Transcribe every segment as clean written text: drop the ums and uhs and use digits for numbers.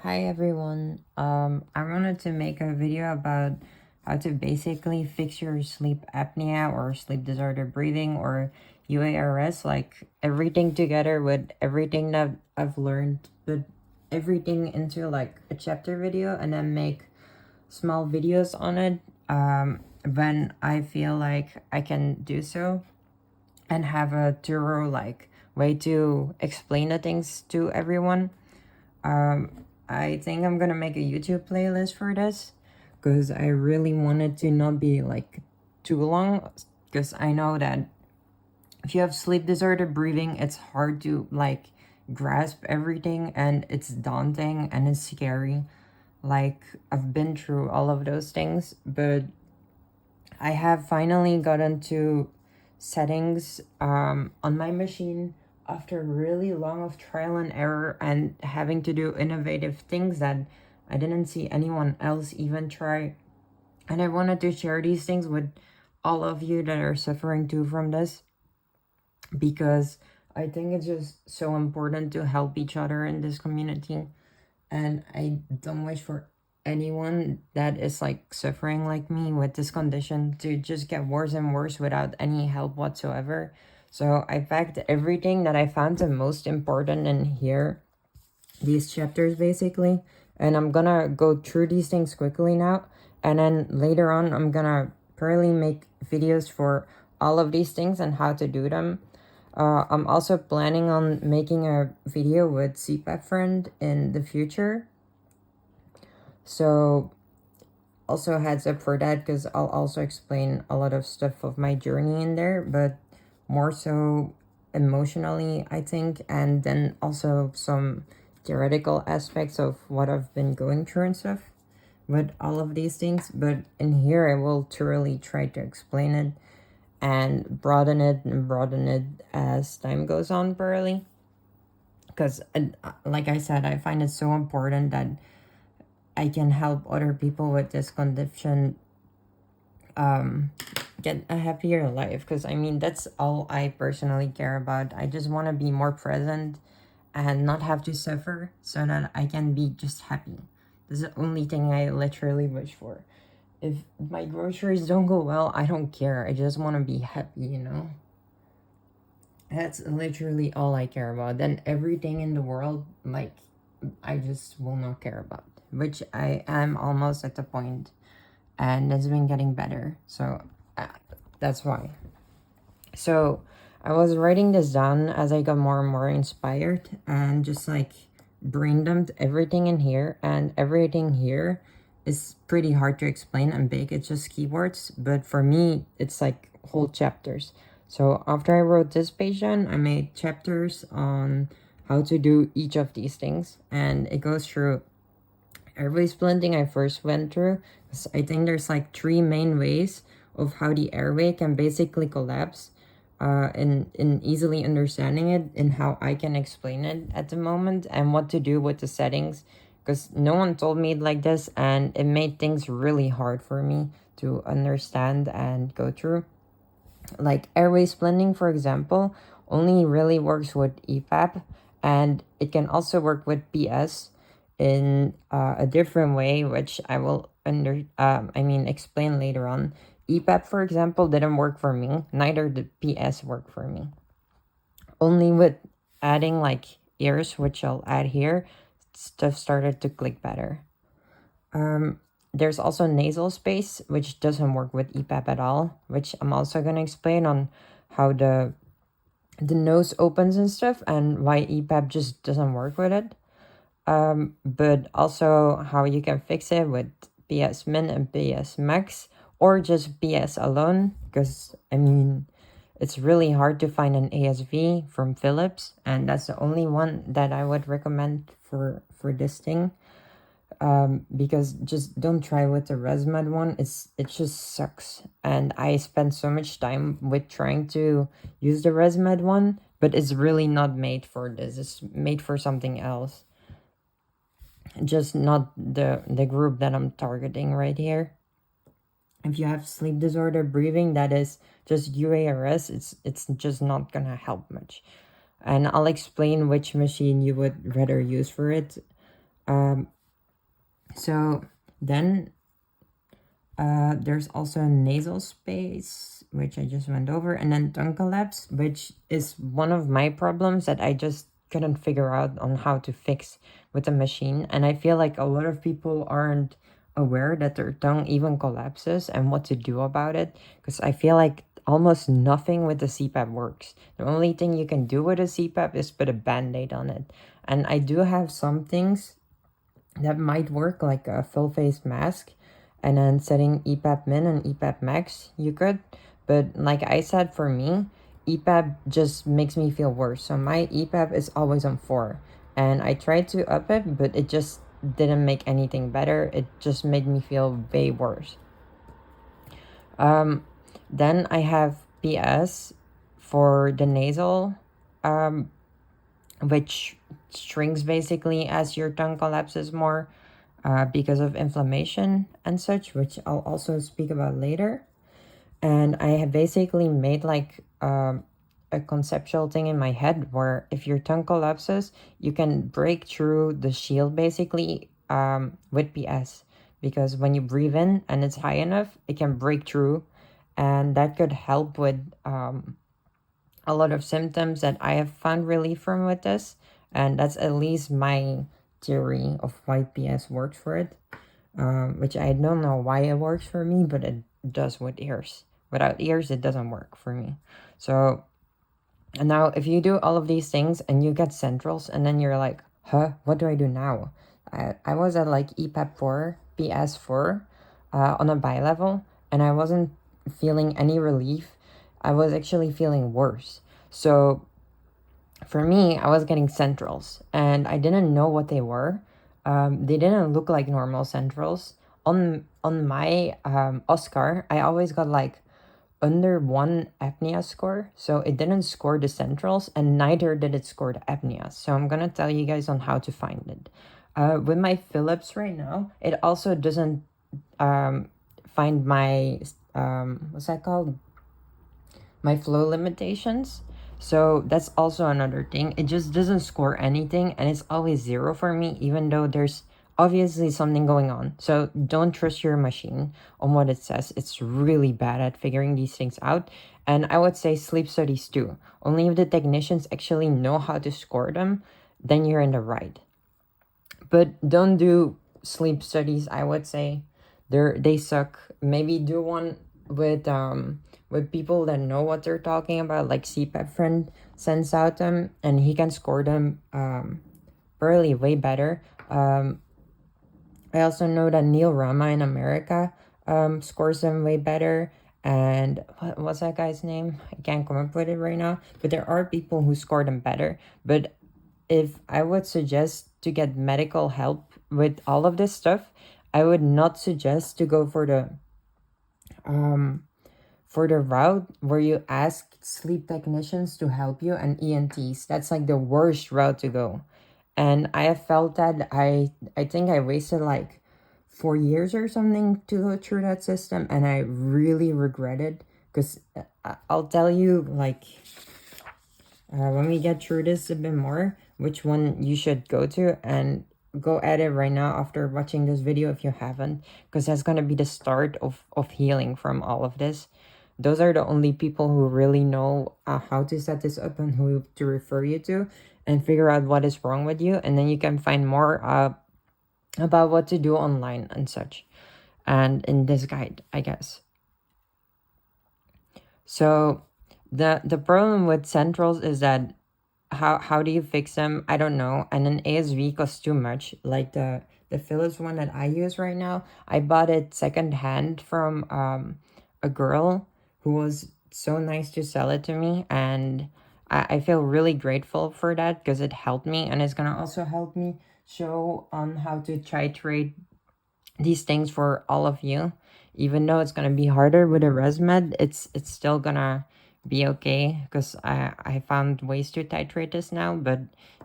Hi everyone. I wanted to make a video about how to basically fix your sleep apnea or sleep disorder breathing or UARS, like everything together with everything that I've learned, but everything into like a chapter video and then make small videos on it when I feel like I can do so and have a thorough like way to explain the things to everyone. I think I'm gonna make a YouTube playlist for this because I really want it to not be like too long, because I know that if you have sleep disorder breathing, it's hard to like grasp everything and it's daunting and it's scary. Like I've been through all of those things, but I have finally gotten to settings on my machine after really long of trial and error and having to do innovative things that I didn't see anyone else even try. And I wanted to share these things with all of you that are suffering too from this, because I think it's just so important to help each other in this community. And I don't wish for anyone that is like suffering like me with this condition to just get worse and worse without any help whatsoever. So I packed everything that I found the most important in here, these chapters basically, and I'm gonna go through these things quickly now, and then later on I'm gonna probably make videos for all of these things and how to do them. I'm also planning on making a video with cpap friend in the future, so also heads up for that, because I'll also explain a lot of stuff of my journey in there, but more so emotionally, I think, and then also some theoretical aspects of what I've been going through and stuff with all of these things. But in here I will thoroughly try to explain it and broaden it as time goes on, probably, because like I said, I find it so important that I can help other people with this condition get a happier life, because I mean that's all I personally care about. I just want to be more present and not have to suffer so that I can be just happy. This is the only thing I literally wish for. If my groceries don't go well, I don't care. I just want to be happy, you know? That's literally all I care about. Then everything in the world, like, I just will not care about, which I am almost at the point, and it's been getting better. So that's why. So I was writing this down as I got more and more inspired, and just like brain dumped everything in here, and everything here is pretty hard to explain and big. It's just keywords, but for me it's like whole chapters. So after I wrote this page down, I made chapters on how to do each of these things, and it goes through airway splinting. I first went through, I think there's like 3 main ways of how the airway can basically collapse, in easily understanding it and how I can explain it at the moment, and what to do with the settings, because no one told me it like this, and it made things really hard for me to understand and go through. Like airway splinting, for example, only really works with EPAP, and it can also work with PS in a different way, which I will explain later on. EPAP, for example, didn't work for me. Neither did PS work for me. Only with adding like ears, which I'll add here, stuff started to click better. There's also nasal space, which doesn't work with EPAP at all, which I'm also going to explain on how the nose opens and stuff, and why EPAP just doesn't work with it. But also how you can fix it with PS min and PS max, or just PS alone, because I mean it's really hard to find an ASV from Philips, and that's the only one that I would recommend for this thing. Because just don't try with the ResMed one. It just sucks, and I spent so much time with trying to use the ResMed one, but it's really not made for this. It's made for something else, just not the group that I'm targeting right here. If you have sleep disorder breathing, that is just UARS, it's just not gonna help much, and I'll explain which machine you would rather use for it. So then there's also nasal space, which I just went over, and then tongue collapse, which is one of my problems that I just couldn't figure out on how to fix with the machine. And I feel like a lot of people aren't aware that their tongue even collapses and what to do about it, because I feel like almost nothing with the cpap works. The only thing you can do with a cpap is put a band-aid on it. And I do have some things that might work, like a full face mask, and then setting EPAP min and EPAP max, you could. But like I said, for me, EPAP just makes me feel worse. So my EPAP is always on 4. And I tried to up it, but it just didn't make anything better. It just made me feel way worse. Then I have PS for the nasal, which shrinks basically as your tongue collapses more because of inflammation and such, which I'll also speak about later. And I have basically made like a conceptual thing in my head where if your tongue collapses, you can break through the shield basically with PS. Because when you breathe in and it's high enough, it can break through. And that could help with a lot of symptoms that I have found relief from with this. And that's at least my theory of why PS works for it. Which I don't know why it works for me, but it does with ears. Without ears, it doesn't work for me. So, and now if you do all of these things and you get centrals, and then you're like, huh, what do I do now? I was at like EPAP 4, PS 4 on a bi-level, and I wasn't feeling any relief. I was actually feeling worse. So for me, I was getting centrals, and I didn't know what they were. They didn't look like normal centrals. On my Oscar, I always got like under 1 apnea score, so it didn't score the centrals, and neither did it score the apnea. So I'm gonna tell you guys on how to find it. With my Philips right now, it also doesn't find my what's that called? My flow limitations. So that's also another thing. It just doesn't score anything, and it's always 0 for me, even though there's obviously something going on. So don't trust your machine on what it says. It's really bad at figuring these things out. And I would say sleep studies too. Only if the technicians actually know how to score them, then you're in the right. But don't do sleep studies, I would say. They suck. Maybe do one with people that know what they're talking about, like cpap friend sends out them, and he can score them really way better. I also know that Neil Rama in America scores them way better. And what's that guy's name? I can't come up with it right now. But there are people who score them better. But if I would suggest to get medical help with all of this stuff, I would not suggest to go for the route where you ask sleep technicians to help you and ENTs. That's like the worst route to go. And I have felt that I think I wasted like 4 years or something to go through that system, and I really regret it, because I'll tell you, like, when we get through this a bit more, which one you should go to, and go at it right now after watching this video if you haven't, because that's going to be the start of healing from all of this. Those are the only people who really know how to set this up and who to refer you to, and figure out what is wrong with you, and then you can find more about what to do online and such, and in this guide, I guess. So the problem with centrals is that how do you fix them? I don't know. And an ASV costs too much. Like the Philips one that I use right now, I bought it secondhand from a girl who was so nice to sell it to me, and I feel really grateful for that, because it helped me, and it's gonna also help me show on how to titrate these things for all of you. Even though it's gonna be harder with a ResMed, it's still gonna be okay, because I found ways to titrate this now. But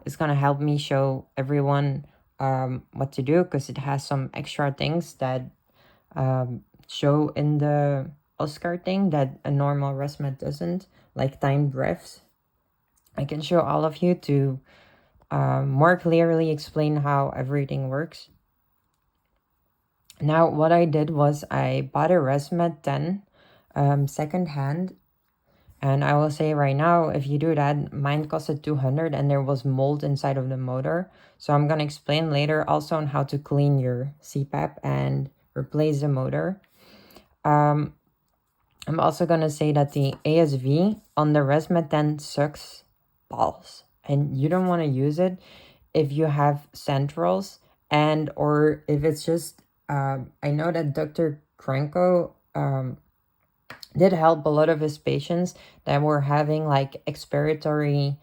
it's gonna help me show everyone what to do, because it has some extra things that show in the Oscar thing that a normal ResMed doesn't, like timed breaths. I can show all of you to more clearly explain how everything works. Now, what I did was I bought a ResMed 10 second hand. And I will say right now, if you do that, mine costed 200 and there was mold inside of the motor. So I'm going to explain later also on how to clean your cpap and replace the motor. I'm also going to say that the ASV on the ResMed 10 sucks balls. And you don't want to use it if you have centrals and or if it's just, I know that Dr. Krenko did help a lot of his patients that were having like expiratory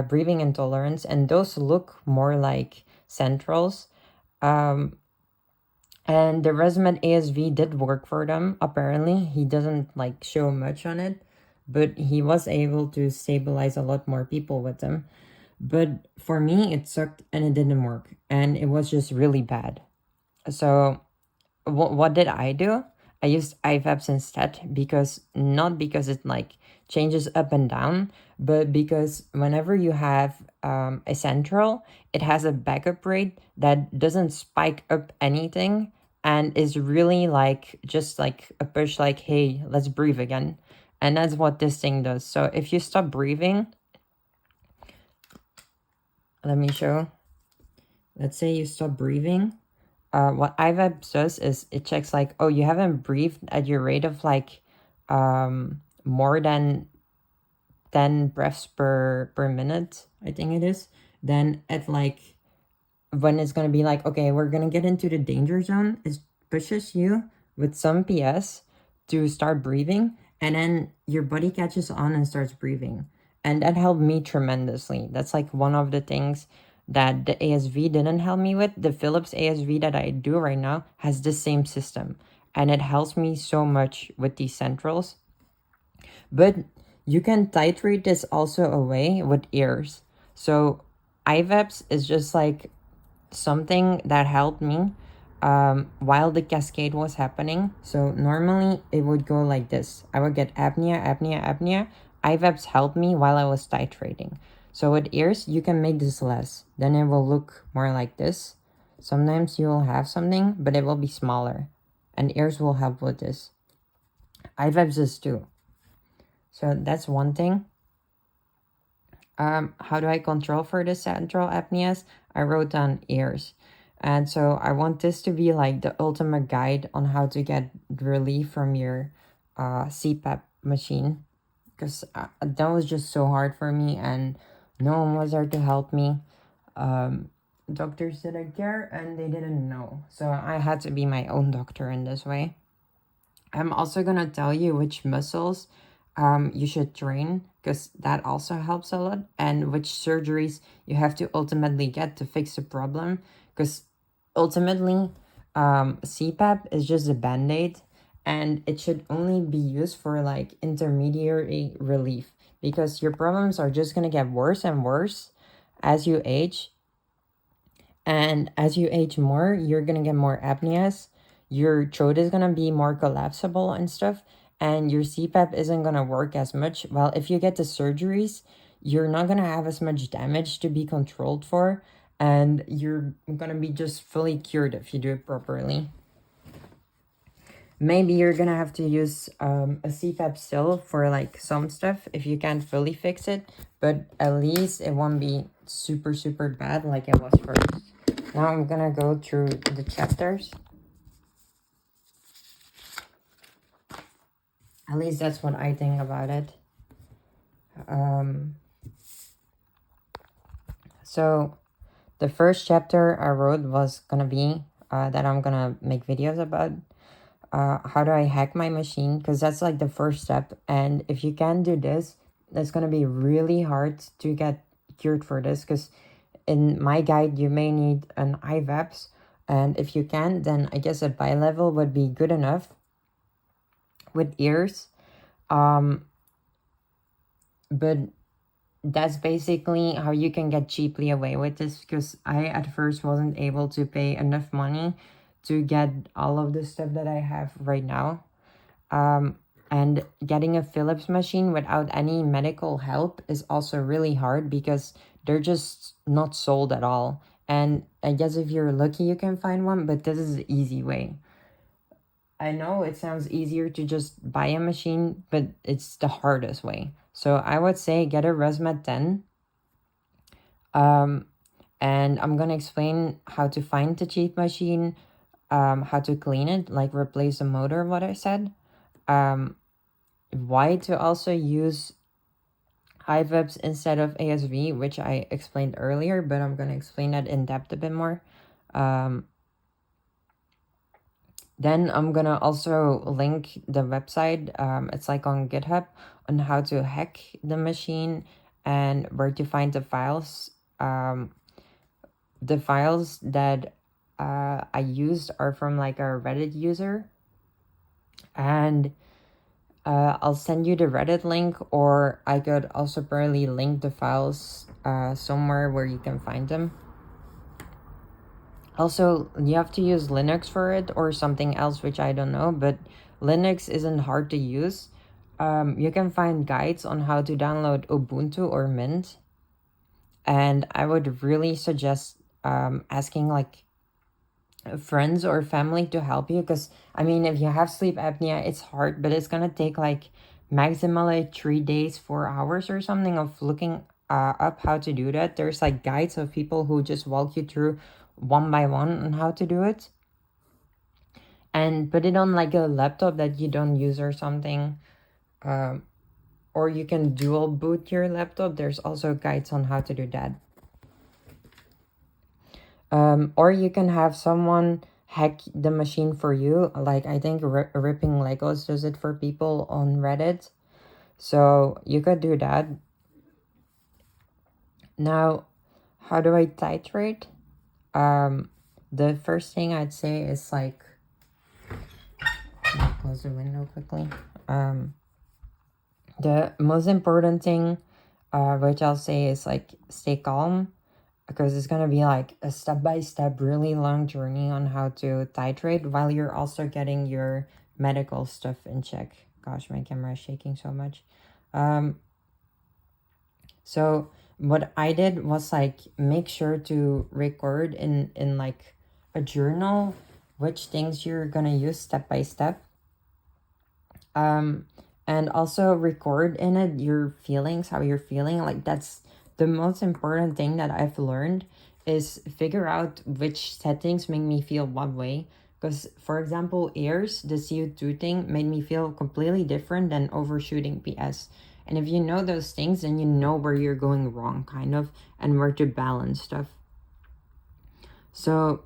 breathing intolerance, and those look more like centrals. Um, and the ResMed ASV did work for them. Apparently, he doesn't like show much on it, but he was able to stabilize a lot more people with them. But for me, it sucked and it didn't work, and it was just really bad. So what did I do? I used IVAPs instead, because not because it like changes up and down, but because whenever you have a central, it has a backup rate that doesn't spike up anything and is really like just like a push, like, hey, let's breathe again. And that's what this thing does. So if you stop breathing, let me show. Let's say you stop breathing. What IVAP does is it checks like, oh, you haven't breathed at your rate of like more than 10 breaths per minute, I think it is. Then at like, when it's going to be like, okay, we're going to get into the danger zone, it pushes you with some PS to start breathing, and then your body catches on and starts breathing. And that helped me tremendously. That's like one of the things that the ASV didn't help me with. The Philips ASV that I do right now has the same system, and it helps me so much with these centrals. But you can titrate this also away with EERS. So IVAPs is just like something that helped me while the cascade was happening. So normally it would go like this. I would get apnea, apnea, apnea. IVAPs helped me while I was titrating. So with EERS, you can make this less. Then it will look more like this. Sometimes you will have something, but it will be smaller. And EERS will help with this. IVAPs is too. So that's one thing. How do I control for the central apneas? I wrote down EERS. And so I want this to be like the ultimate guide on how to get relief from your cpap machine. Because that was just so hard for me and no one was there to help me. Doctors didn't care and they didn't know. So I had to be my own doctor in this way. I'm also going to tell you which muscles you should train, because that also helps a lot, and which surgeries you have to ultimately get to fix the problem, because ultimately cpap is just a band-aid and it should only be used for like intermediary relief, because your problems are just going to get worse and worse as you age, and as you age more you're going to get more apneas, your throat is going to be more collapsible and stuff, and your cpap isn't going to work as much. Well, if you get the surgeries, you're not going to have as much damage to be controlled for, and you're going to be just fully cured if you do it properly. Maybe you're going to have to use a cpap still for like some stuff if you can't fully fix it, but at least it won't be super, super bad like it was first. Now I'm going to go through the chapters. At least that's what I think about it. So the first chapter I wrote was gonna be that I'm gonna make videos about how do I hack my machine, because that's like the first step. And if you can't do this, it's gonna be really hard to get cured for this, because in my guide you may need an IVAPS, and if you can, then I guess a bi-level would be good enough with EERS. But that's basically how you can get cheaply away with this, because I at first wasn't able to pay enough money to get all of the stuff that I have right now. And getting a Philips machine without any medical help is also really hard, because they're just not sold at all. And I guess if you're lucky you can find one, but this is the easy way. I know it sounds easier to just buy a machine, but it's the hardest way. So I would say get a ResMed 10. And I'm gonna explain how to find the cheap machine, how to clean it, like replace the motor, what I said. Why to also use IVEPs instead of ASV, which I explained earlier, but I'm gonna explain that in depth a bit more. Then I'm gonna also link the website, it's like on GitHub, on how to hack the machine and where to find the files. The files that I used are from like a Reddit user, and I'll send you the Reddit link, or I could also probably link the files somewhere where you can find them. Also, you have to use Linux for it or something else, which I don't know, but Linux isn't hard to use. You can find guides on how to download Ubuntu or Mint. And I would really suggest asking like friends or family to help you, because I mean, if you have sleep apnea, it's hard, but it's gonna take like maximally 3 days, 4 hours or something of looking up how to do that. There's like guides of people who just walk you through one by one on how to do it, and put it on like a laptop that you don't use or something, or you can dual boot your laptop. There's also guides on how to do that. Or you can have someone hack the machine for you, like I think Ripping Legos does it for people on Reddit, so you could do that. Now, how do I titrate? The first thing I'd say is like, let me close the window quickly. The most important thing, which I'll say, is like stay calm, because it's gonna be like a step-by-step really long journey on how to titrate while you're also getting your medical stuff in check. Gosh, my camera is shaking so much. So what I did was like make sure to record in like a journal which things you're gonna use step by step, and also record in it your feelings, how you're feeling. Like that's the most important thing that I've learned, is figure out which settings make me feel what way. Because for example, EERS, the CO2 thing, made me feel completely different than overshooting PS. And if you know those things, then you know where you're going wrong, kind of, and where to balance stuff. So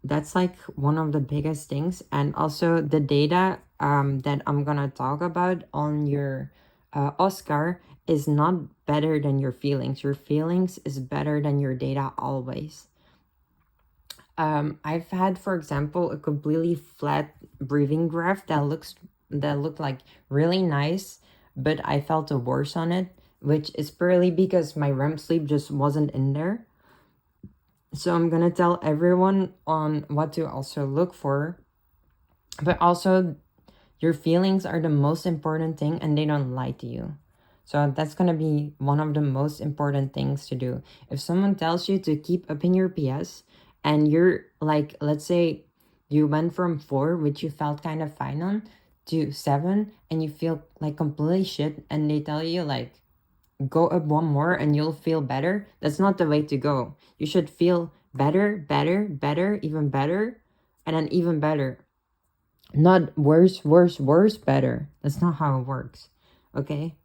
that's like one of the biggest things. And also the data that I'm gonna talk about on your Oscar is not better than your feelings. Your feelings is better than your data always. I've had, for example, a completely flat breathing graph that looked like really nice, but I felt worse on it, which is purely because my REM sleep just wasn't in there. So I'm gonna tell everyone on what to also look for, but also your feelings are the most important thing, and they don't lie to you. So that's gonna be one of the most important things to do. If someone tells you to keep up in your PS, and you're like, let's say you went from 4, which you felt kind of fine on, to 7, and you feel like completely shit, and they tell you like, go up 1 more and you'll feel better, that's not the way to go. You should feel better, better, better, even better, and then even better. Not worse, worse, worse, better. That's not how it works, okay?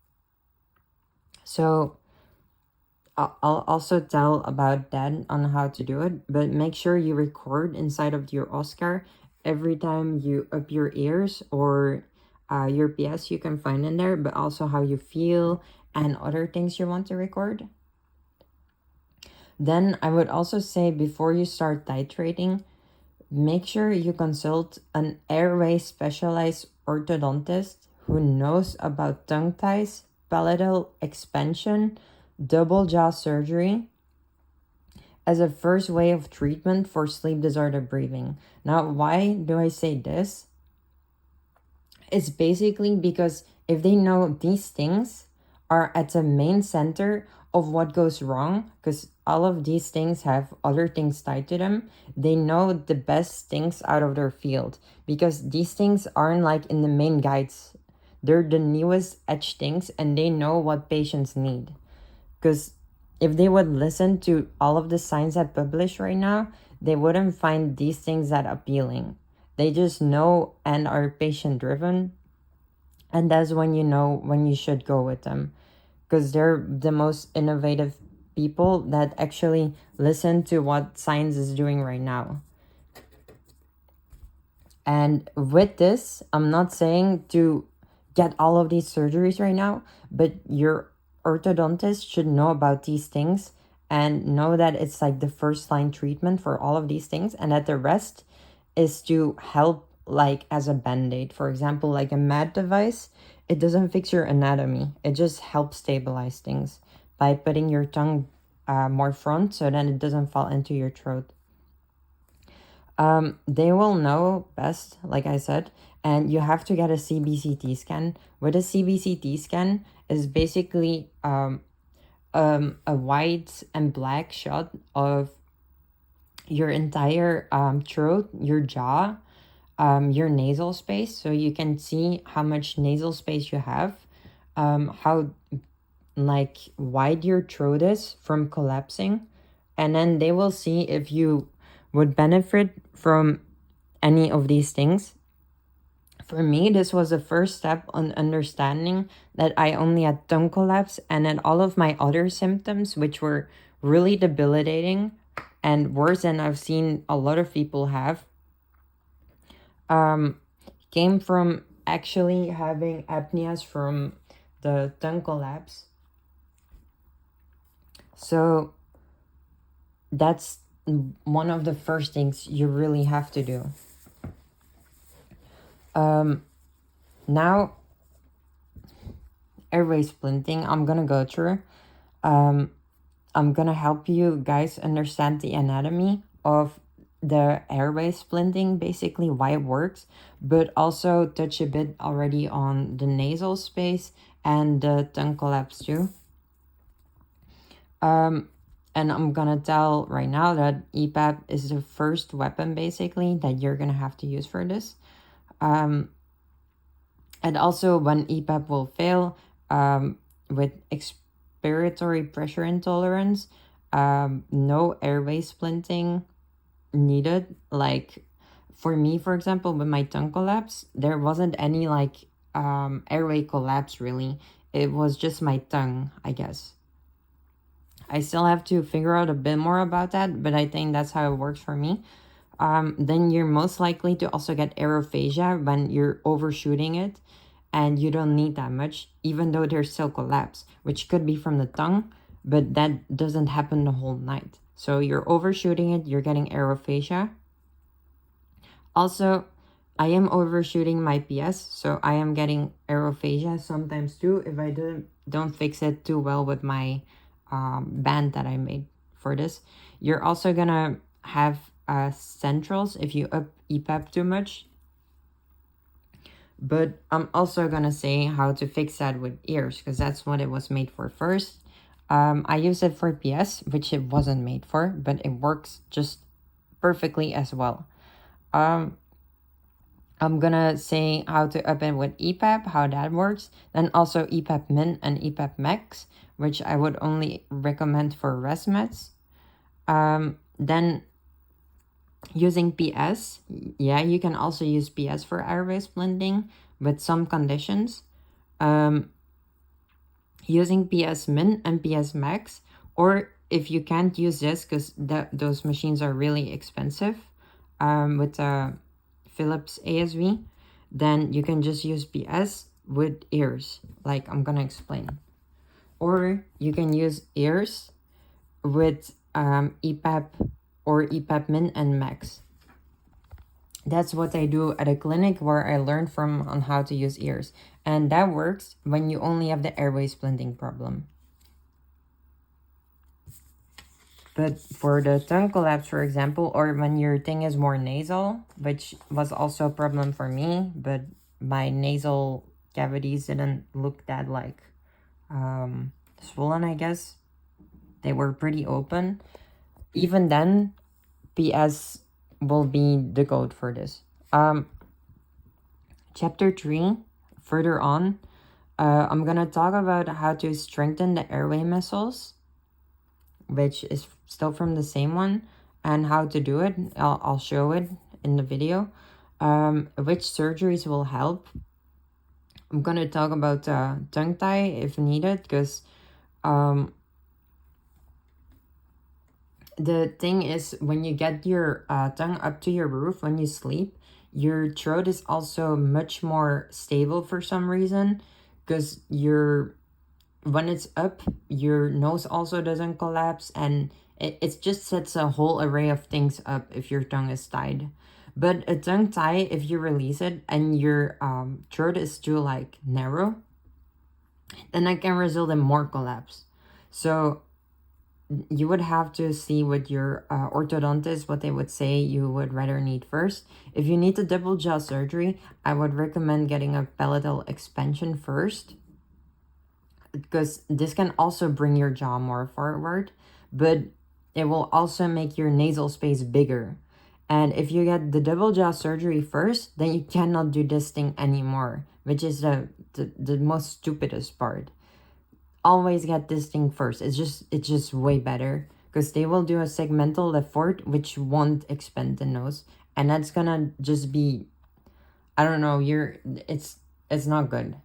So I'll also tell about that on how to do it, but make sure you record inside of your Oscar every time you up your ears, or your PS you can find in there, but also how you feel and other things you want to record. Then I would also say, before you start titrating, make sure you consult an Airway specialized orthodontist who knows about tongue ties, palattal expansion, double jaw surgery, as a first way of treatment for sleep disorder breathing. Now, why do I say this? It's basically because if they know these things are at the main center of what goes wrong, because all of these things have other things tied to them. They know the best things out of their field, because these things aren't like in the main guides. They're the newest edge things, and they know what patients need. Because if they would listen to all of the signs I publish right now, they wouldn't find these things that appealing. They just know and are patient driven, and that's when you know when you should go with them, because they're the most innovative people that actually listen to what science is doing right now. And with this, I'm not saying to get all of these surgeries right now, but your orthodontist should know about these things and know that it's like the first line treatment for all of these things, and that the rest is to help, like as a band-aid. For example, like a mat device, it doesn't fix your anatomy, it just helps stabilize things by putting your tongue more front so that it doesn't fall into your throat. They will know best, like I said, and you have to get a cbct scan. With a cbct scan is basically a white and black shot of your entire throat, your jaw, your nasal space, so you can see how much nasal space you have, how like wide your throat is from collapsing, and then they will see if you would benefit from any of these things. For me, this was the first step on understanding that I only had tongue collapse, and then all of my other symptoms, which were really debilitating and worse than I've seen a lot of people have, came from actually having apneas from the tongue collapse. So that's one of the first things you really have to do. Now, airway splinting, I'm gonna go through. I'm gonna help you guys understand the anatomy of the airway splinting, basically why it works, but also touch a bit already on the nasal space and the tongue collapse too. And I'm gonna tell right now that EPAP is the first weapon basically that you're gonna have to use for this. And also when EPAP will fail, with expiratory pressure intolerance, no airway splinting needed. Like for me, for example, with my tongue collapse, there wasn't any like airway collapse really. It was just my tongue, I guess. I still have to figure out a bit more about that, but I think that's how it works for me. Then you're most likely to also get aerophagia when you're overshooting it, and you don't need that much, even though there's still collapse, which could be from the tongue, but that doesn't happen the whole night. So you're overshooting it, you're getting aerophagia. Also, I am overshooting my PS, so I am getting aerophagia sometimes too if I don't fix it too well with my band that I made for this. You're also gonna have centrals if you up EPAP too much. But I'm also gonna say how to fix that with ears, because that's what it was made for first. I use it for PS, which it wasn't made for, but it works just perfectly as well. I'm gonna say how to up it with EPAP, how that works. Then also EPAP Min and EPAP Max, which I would only recommend for ResMeds. Then using PS, yeah, you can also use PS for airway splinting with some conditions. Using PS Min and PS Max, or if you can't use this because those machines are really expensive, with Philips ASV, then you can just use PS with ears, like I'm gonna explain. Or you can use ears with EPAP or EPAP Min and Max. That's what I do at a clinic where I learned from on how to use ears. And that works when you only have the airway splinting problem. But for the tongue collapse, for example, or when your thing is more nasal, which was also a problem for me, but my nasal cavities didn't look that like swollen, I guess. they were pretty open. Even then, PS will be the goat for this. Chapter 3, further on, I'm gonna talk about how to strengthen the airway muscles, which is still from the same one, and how to do it. I'll show it in the video. Which surgeries will help. I'm gonna talk about tongue tie if needed, because the thing is, when you get your tongue up to your roof when you sleep, your throat is also much more stable for some reason, because when it's up, your nose also doesn't collapse, and it just sets a whole array of things up if your tongue is tied. But a tongue tie, if you release it and your throat is too like narrow, then that can result in more collapse. So you would have to see with your orthodontist what they would say you would rather need first. If you need the double jaw surgery, I would recommend getting a palatal expansion first, because this can also bring your jaw more forward, but it will also make your nasal space bigger. And if you get the double jaw surgery first, then you cannot do this thing anymore, which is the most stupidest part. Always get this thing first. It's just way better, because they will do a segmental left forward, which won't expand the nose, and that's gonna just be, I don't know, it's not good.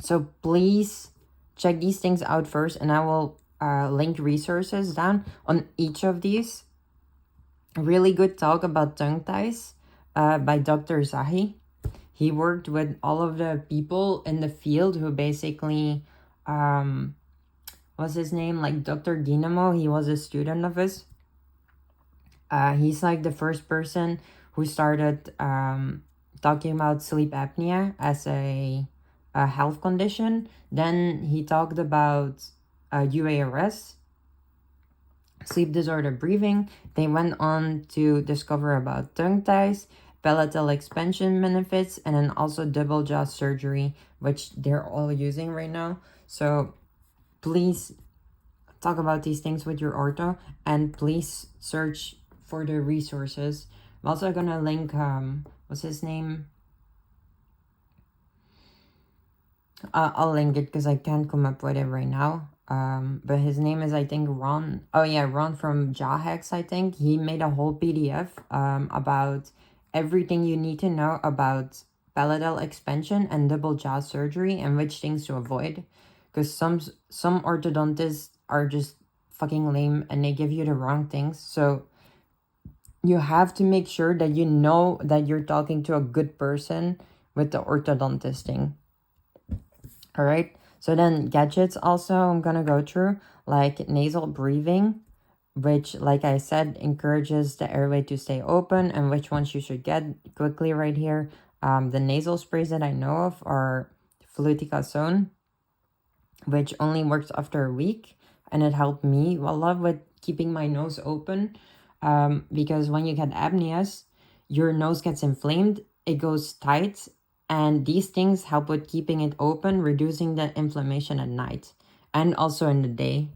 So please check these things out first, and I will link resources down on each of these. A really good talk about tongue ties by Dr. Zahi. He worked with all of the people in the field who basically, what's his name? Like Dr. Dynamo, he was a student of his. He's like the first person who started talking about sleep apnea as a health condition. Then he talked about UARS, sleep disorder breathing. They went on to discover about tongue ties, palatal expansion benefits, and then also double jaw surgery, which they're all using right now. So please talk about these things with your ortho, and please search for the resources. I'm also gonna link what's his name? I'll link it because I can't come up with it right now. But his name is, I think, Ron. Oh yeah, Ron from Jawhacks, I think. He made a whole PDF about everything you need to know about palatal expansion and double jaw surgery and which things to avoid. Because some orthodontists are just fucking lame and they give you the wrong things. So you have to make sure that you know that you're talking to a good person with the orthodontist thing. All right. So then gadgets also I'm gonna go through, like nasal breathing, which, like I said, encourages the airway to stay open, and which ones you should get quickly right here. The nasal sprays that I know of are fluticasone, which only works after a week, and it helped me a lot with keeping my nose open, because when you get apneas, your nose gets inflamed, it goes tight, and these things help with keeping it open, reducing the inflammation at night and also in the day.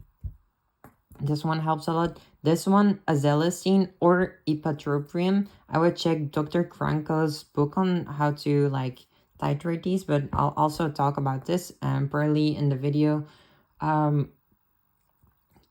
This one helps a lot. This one, azelastine or ipratropium. I would check Dr. Kranko's book on how to like titrate these, but I'll also talk about this probably in the video.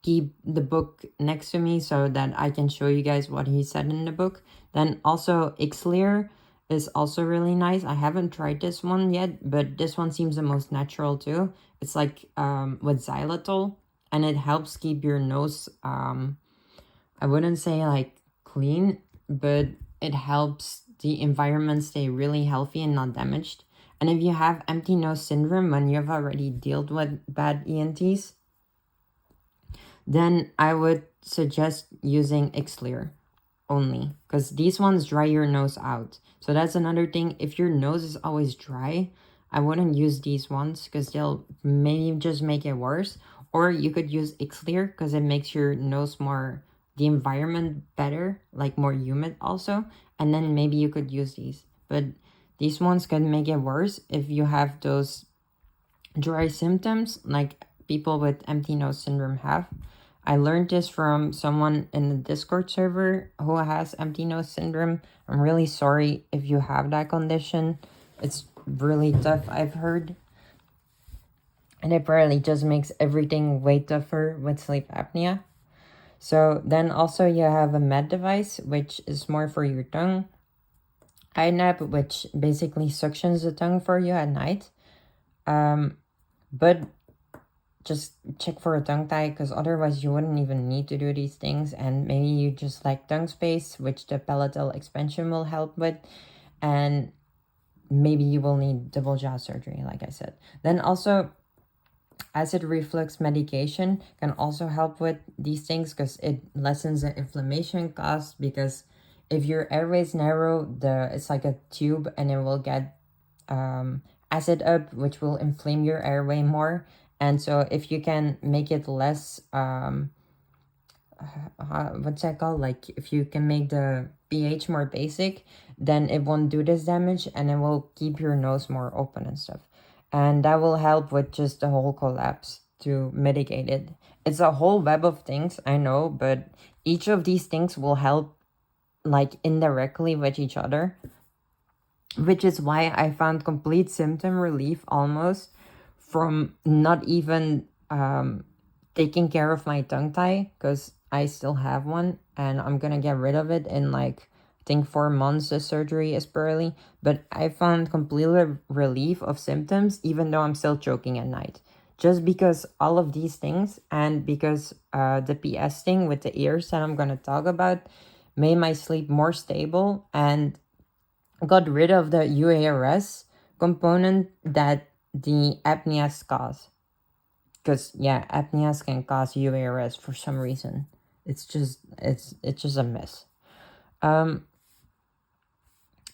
Keep the book next to me so that I can show you guys what he said in the book. Then also Ixlear is also really nice. I haven't tried this one yet, but this one seems the most natural too. It's like with xylitol, and it helps keep your nose, I wouldn't say like clean, but it helps the environment stay really healthy and not damaged. And if you have empty nose syndrome when you've already dealt with bad ENTs, then I would suggest using Ixlear only, because these ones dry your nose out. So that's another thing. If your nose is always dry, I wouldn't use these ones because they'll maybe just make it worse. Or you could use Ixlear because it makes your nose more, the environment better, like more humid also. And then maybe you could use these. But these ones can make it worse if you have those dry symptoms like people with empty nose syndrome have. I learned this from someone in the Discord server who has empty nose syndrome. I'm really sorry if you have that condition. It's really tough, I've heard. And it apparently just makes everything way tougher with sleep apnea. So then also you have a med device, which is more for your tongue. INAP, which basically suctions the tongue for you at night. But just check for a tongue tie, because otherwise you wouldn't even need to do these things. And maybe you just like tongue space, which the palatal expansion will help with. And maybe you will need double jaw surgery, like I said. Then also, acid reflux medication can also help with these things, because it lessens the inflammation caused, because if your airway is narrow, it's like a tube, and it will get acid up, which will inflame your airway more. And so if you can make it less, what's that called? Like if you can make the pH more basic, then it won't do this damage, and it will keep your nose more open and stuff. And that will help with just the whole collapse to mitigate it. It's a whole web of things, I know, but each of these things will help like indirectly with each other, which is why I found complete symptom relief almost from not even taking care of my tongue tie, because I still have one and I'm gonna get rid of it in like I think 4 months. The surgery is early, but I found complete relief of symptoms even though I'm still choking at night, just because all of these things, and because the PS thing with the ears that I'm gonna talk about made my sleep more stable and got rid of the UARS component that the apneas cause. Because yeah, apneas can cause UARS for some reason. It's just a mess.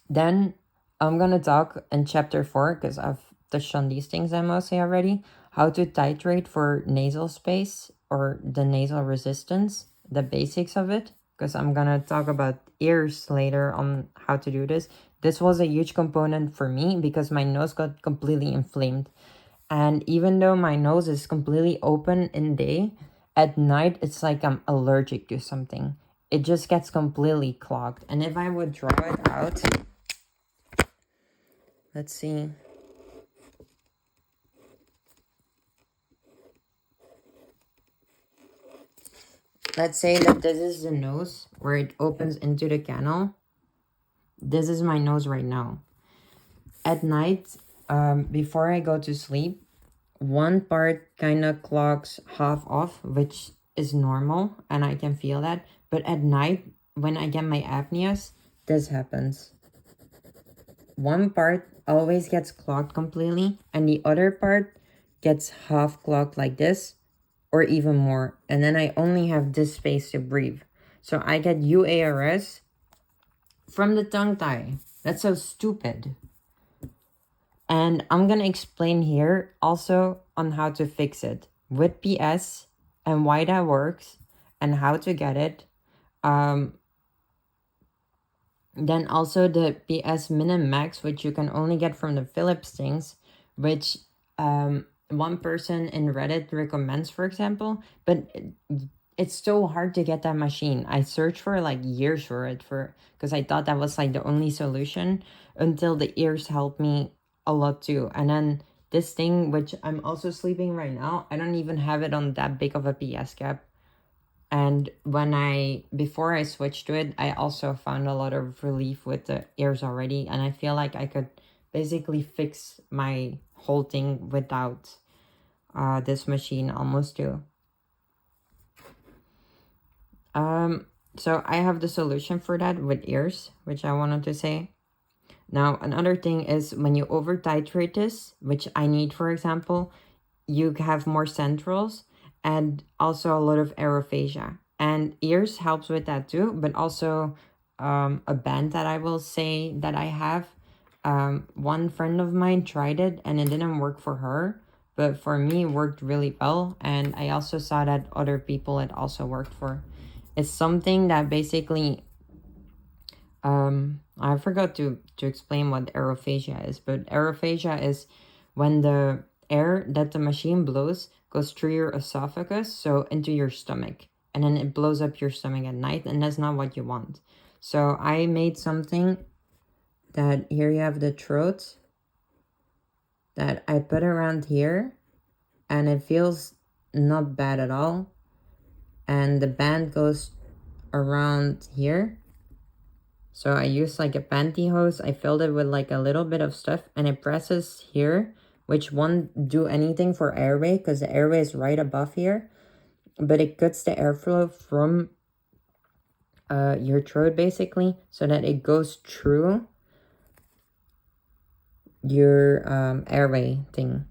Then I'm gonna talk in chapter 4, because I've touched on these things mostly already, how to titrate for nasal space or the nasal resistance, the basics of it, because I'm gonna talk about ears later on how to do this. This was a huge component for me because my nose got completely inflamed. And even though my nose is completely open in day, at night it's like I'm allergic to something. It just gets completely clogged. And if I would draw it out, let's see. Let's say that this is the nose where it opens into the canal. This is my nose right now. At night, before I go to sleep, one part kind of clogs half off, which is normal, and I can feel that. But at night, when I get my apneas, this happens. One part always gets clogged completely, and the other part gets half clogged like this, or even more. And then I only have this space to breathe. So I get UARS from the tongue tie. That's so stupid. And I'm gonna explain here also on how to fix it with PS and why that works and how to get it. Then also the PS Minim Max, which you can only get from the Philips things, which one person in Reddit recommends, for example, but it's so hard to get that machine. I searched for like years for it, because I thought that was like the only solution, until the ears helped me a lot too. And then this thing, which I'm also sleeping right now, I don't even have it on that big of a PS cap. And before I switched to it, I also found a lot of relief with the ears already. And I feel like I could basically fix my whole thing without this machine almost too. So I have the solution for that with ears, which I wanted to say. Now, another thing is when you over titrate this, which I need, for example, you have more centrals and also a lot of aerophagia. And ears helps with that too, but also a band that I will say that I have. One friend of mine tried it and it didn't work for her, but for me it worked really well. And I also saw that other people it also worked for. It's something that basically, I forgot to explain what aerophagia is, but aerophagia is when the air that the machine blows goes through your esophagus, so into your stomach. And then it blows up your stomach at night, and that's not what you want. So I made something that here you have the throat that I put around here, and it feels not bad at all. And the band goes around here. So I used like a pantyhose. I filled it with like a little bit of stuff, and it presses here, which won't do anything for airway because the airway is right above here. But it cuts the airflow from your throat basically, so that it goes through your airway thing.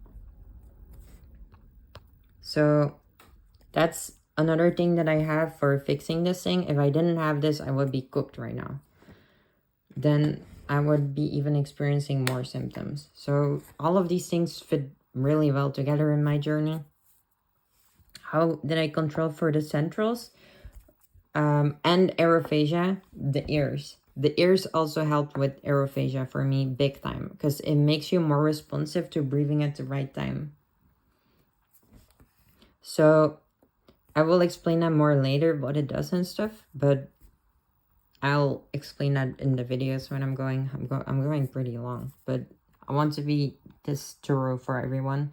So that's another thing that I have for fixing this thing. If I didn't have this, I would be cooked right now. Then I would be even experiencing more symptoms. So all of these things fit really well together in my journey. How did I control for the centrals? And aerophagia, the ears. The ears also helped with aerophagia for me big time, because it makes you more responsive to breathing at the right time. So I will explain that more later, what it does and stuff, but I'll explain that in the videos when I'm going pretty long, but I want to be this thorough for everyone.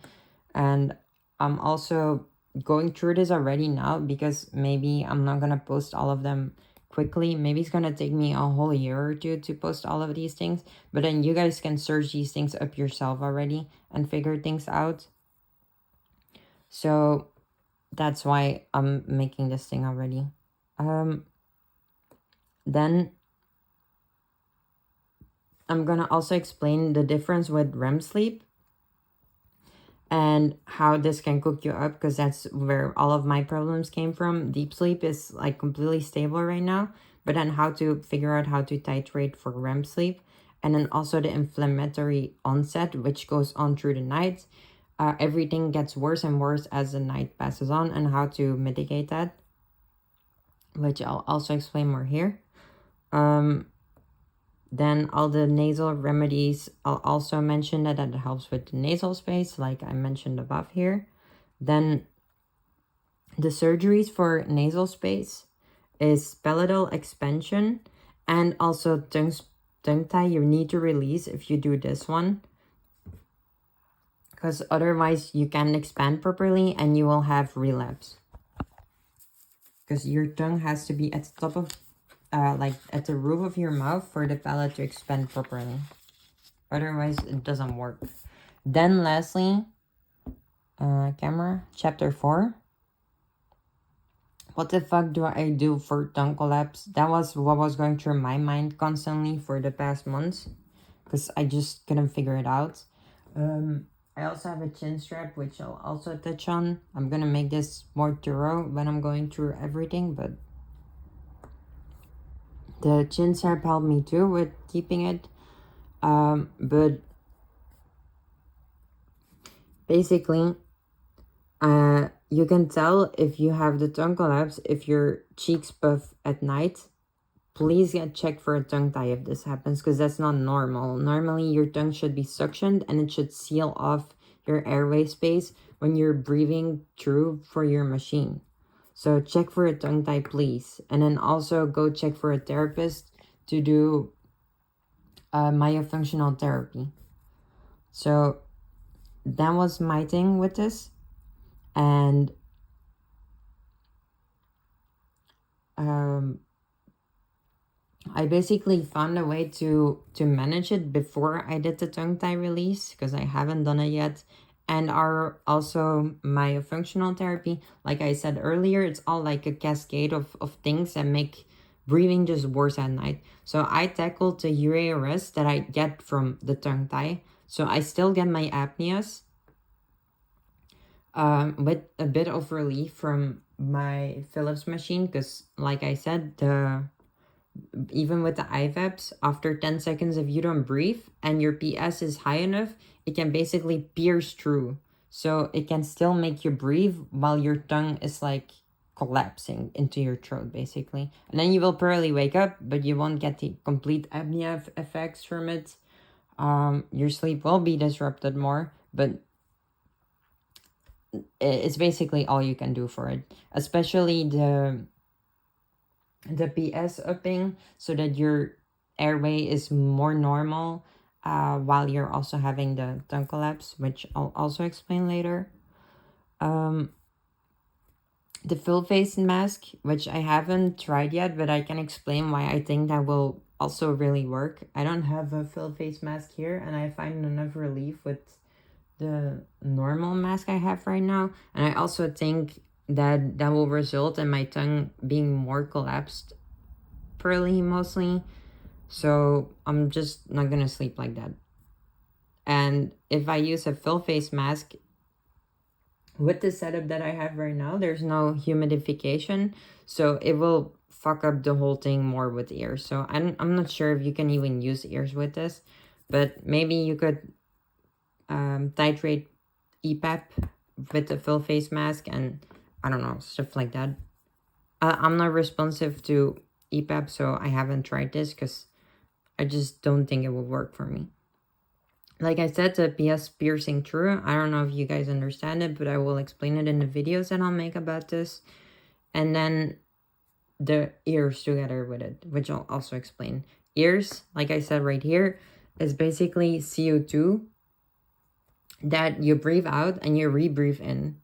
And I'm also going through this already now, because maybe I'm not gonna post all of them quickly. Maybe it's gonna take me a whole year or two to post all of these things, but then you guys can search these things up yourself already and figure things out. So that's why I'm making this thing already. Then I'm gonna also explain the difference with REM sleep and how this can cook you up, because that's where all of my problems came from. Deep sleep is like completely stable right now, but then how to figure out how to titrate for REM sleep, and then also the inflammatory onset, which goes on through the night. Everything gets worse and worse as the night passes on, and how to mitigate that, which I'll also explain more here. Then all the nasal remedies, I'll also mention that it helps with the nasal space, like I mentioned above here. Then the surgeries for nasal space is palattal expansion, and also tongue tie you need to release if you do this one, because otherwise you can't expand properly and you will have relapse, because your tongue has to be at the top of like at the roof of your mouth for the palate to expand properly. Otherwise, it doesn't work. Then lastly, camera, chapter 4. What the fuck do I do for tongue collapse? That was what was going through my mind constantly for the past months, because I just couldn't figure it out. I also have a chin strap, which I'll also touch on. I'm gonna make this more thorough when I'm going through everything, but the chin strap helped me too with keeping it. But basically, you can tell if you have the tongue collapse if your cheeks puff at night. Please get checked for a tongue tie if this happens, because that's not normal. Normally, your tongue should be suctioned and it should seal off your airway space when you're breathing through for your machine. So check for a tongue tie, please. And then also go check for a therapist to do myofunctional therapy. So that was my thing with this. And I basically found a way to manage it before I did the tongue tie release, because I haven't done it yet. And also myofunctional therapy, like I said earlier, it's all like a cascade of things that make breathing just worse at night. So I tackled the UARS that I get from the tongue tie. So I still get my apneas with a bit of relief from my Philips machine, because like I said, even with the IVAPs, after 10 seconds, if you don't breathe and your PS is high enough, it can basically pierce through. So it can still make you breathe while your tongue is like collapsing into your throat, basically. And then you will probably wake up, but you won't get the complete apnea effects from it. Your sleep will be disrupted more, but it's basically all you can do for it, especially the PS upping, so that your airway is more normal while you're also having the tongue collapse, which I'll also explain later. Um, the full face mask, which I haven't tried yet, but I can explain why I think that will also really work. I don't have a full face mask here, and I find enough relief with the normal mask I have right now. And I also think that that will result in my tongue being more collapsed pearly mostly. So I'm just not gonna sleep like that. And if I use a full face mask with the setup that I have right now, there's no humidification, so it will fuck up the whole thing more with ears. So I'm not sure if you can even use ears with this, but maybe you could titrate EPAP with a full face mask and I don't know, stuff like that. I'm not responsive to EPAP, so I haven't tried this because I just don't think it will work for me. Like I said, the PS piercing through, I don't know if you guys understand it, but I will explain it in the videos that I'll make about this. And then the ears together with it, which I'll also explain. Ears, like I said right here, is basically CO2 that you breathe out and you rebreathe in.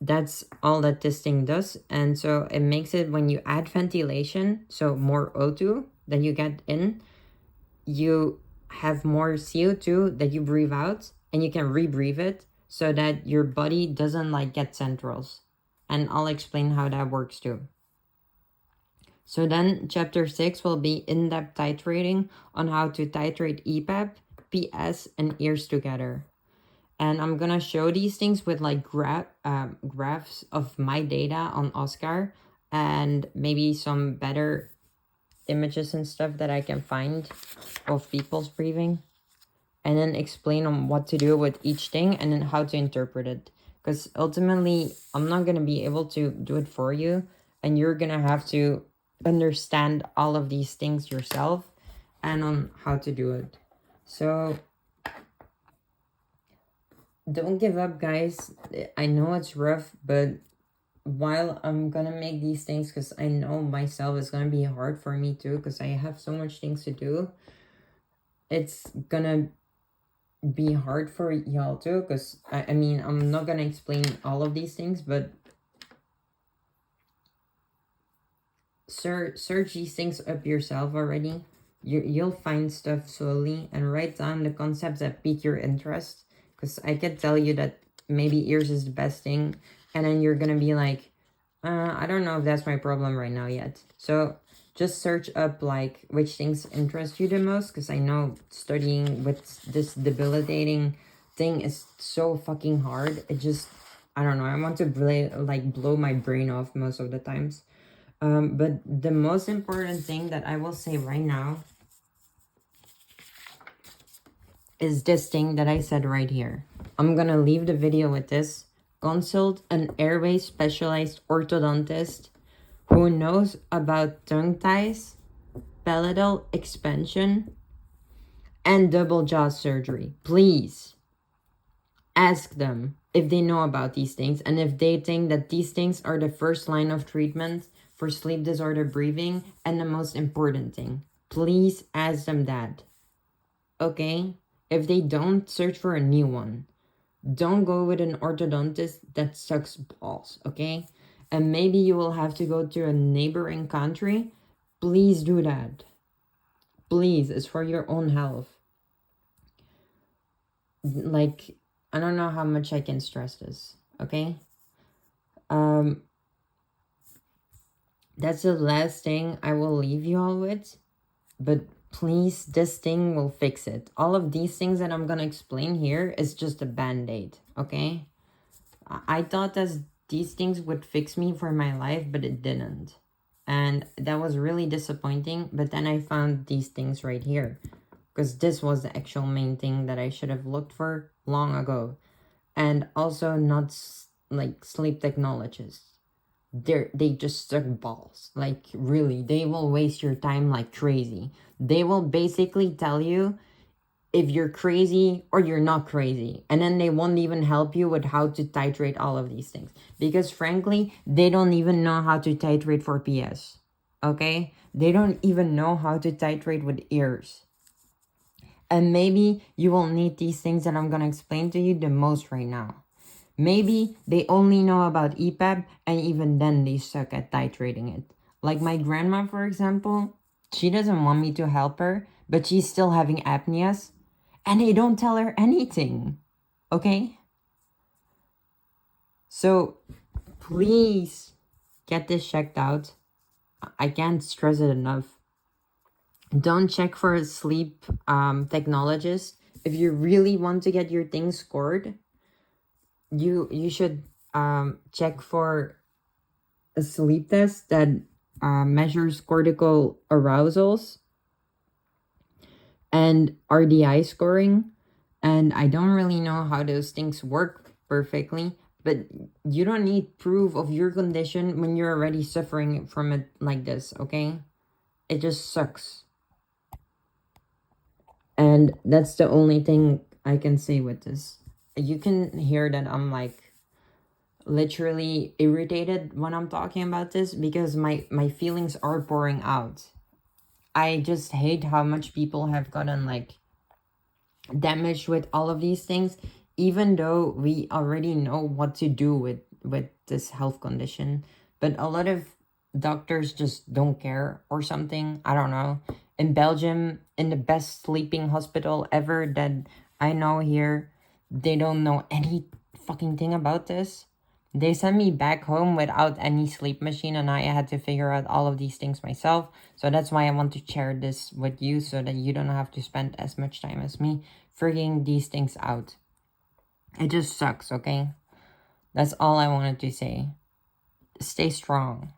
That's all that this thing does. And so it makes it, when you add ventilation, so more O2 that you get in, you have more CO2 that you breathe out and you can rebreathe it so that your body doesn't like get centrals. And I'll explain how that works too. So then chapter 6 will be in-depth titrating on how to titrate EPAP, PS, and ears together. And I'm gonna show these things with like graphs of my data on Oscar and maybe some better images and stuff that I can find of people's breathing, and then explain on what to do with each thing and then how to interpret it, because ultimately I'm not gonna be able to do it for you and you're gonna have to understand all of these things yourself and on how to do it. So don't give up, guys. I know it's rough, but while I'm gonna make these things, because I know myself it's gonna be hard for me too, because I have so much things to do, it's gonna be hard for y'all too, because I mean, I'm not gonna explain all of these things, but search these things up yourself already. You'll find stuff slowly, and write down the concepts that pique your interest, because I can tell you that maybe ears is the best thing, and then you're gonna be like, I don't know if that's my problem right now yet. So just search up like which things interest you the most, because I know studying with this debilitating thing is so fucking hard. It just, I don't know, I want to blow my brain off most of the times. But the most important thing that I will say right now is this thing that I said right here. I'm gonna leave the video with this. Consult an airway specialized orthodontist who knows about tongue ties, palattal expansion, and double jaw surgery. Please ask them if they know about these things and if they think that these things are the first line of treatment for sleep disorder breathing and the most important thing. Please ask them that. Okay? If they don't, search for a new one. Don't go with an orthodontist that sucks balls, okay? And maybe you will have to go to a neighboring country. Please do that. Please, it's for your own health. Like, I don't know how much I can stress this, okay? That's the last thing I will leave you all with. But please, this thing will fix it. All of these things that I'm gonna explain here is just a band-aid, okay? I thought that these things would fix me for my life, but it didn't. And that was really disappointing. But then I found these things right here, because this was the actual main thing that I should have looked for long ago. And also not like sleep technologists. They just suck balls. Like, really, they will waste your time like crazy. They will basically tell you if you're crazy or you're not crazy. And then they won't even help you with how to titrate all of these things. Because frankly, they don't even know how to titrate for PS. Okay? They don't even know how to titrate with EERS. And maybe you will need these things that I'm going to explain to you the most right now. Maybe they only know about EPAP, and even then they suck at titrating it. Like my grandma, for example, she doesn't want me to help her, but she's still having apneas, and they don't tell her anything. Okay? So please get this checked out. I can't stress it enough. Don't check for a sleep technologist. If you really want to get your things scored, you should check for a sleep test that measures cortical arousals and RDI scoring. And I don't really know how those things work perfectly, but you don't need proof of your condition when you're already suffering from it like this, okay? It just sucks. And that's the only thing I can say with this. You can hear that I'm like literally irritated when I'm talking about this because my feelings are pouring out. I just hate how much people have gotten like damaged with all of these things, even though we already know what to do with this health condition. But a lot of doctors just don't care or something. I don't know. In Belgium, in the best sleeping hospital ever that I know here, they don't know any fucking thing about this. They sent me back home without any sleep machine, and I had to figure out all of these things myself. So that's why I want to share this with you so that you don't have to spend as much time as me figuring these things out. It just sucks, okay? That's all I wanted to say. Stay strong.